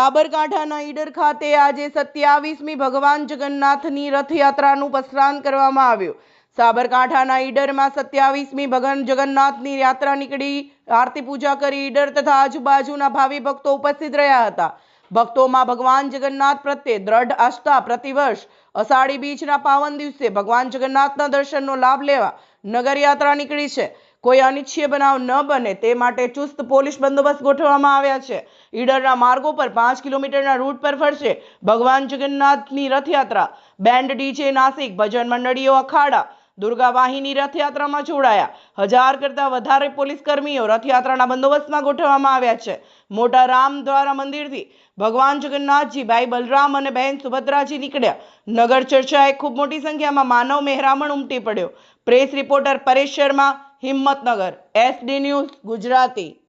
સાબરકાંઠાના ઈડર ખાતે આજે 27મી ભગવાન જગન્નાથની રથયાત્રાનું પ્રસ્થાન કરવામાં આવ્યું। સાબરકાંઠાના ઈડરમાં 27મી ભગવાન જગન્નાથની યાત્રા નીકળી આરતી પૂજા કરી ઈડર તથા આજુબાજુના ભાવિ ભક્તો ઉપસ્થિત રહ્યા હતા। ભક્તોમાં ભગવાન જગન્નાથ પ્રત્યે દ્રઢ આસ્થા પ્રતિવર્ષ અષાઢી બીજના પાવન દિવસે ભગવાન જગન્નાથના દર્શનનો લાભ લેવા નગર યાત્રા નીકળી છે। કોઈ અનિચ્છનીય બનાવ ન બને તે માટે ચુસ્ત પોલીસ બંદોબસ્ત ગોઠવવામાં આવ્યા છે। ઈડરના માર્ગો પર 5 કિલોમીટરના રૂટ પર ફરશે ભગવાન જગન્નાથની રથયાત્રા। બેન્ડ ડીજે નાસિક ભજન મંડળીઓ અખાડા દુર્ગા વાહિની રથયાત્રામાં જોડાયા। 1000 કરતાં વધારે પોલીસ કર્મીઓ રથયાત્રાના બંદોબસ્તમાં ગોઠવવામાં આવ્યા છે। મોટા રામ દ્વારા મંદિરથી ભગવાન જગન્નાથજી ભાઈ બલરામ અને બહેન સુભદ્રાજી નીકળ્યા। નગર ચર્ચાએ ખૂબ મોટી સંખ્યામાં માનવ મહેરામણ ઉમટી પડ્યો। Press reporter Paresh Sharma, Himmatnagar, SD news Gujarati.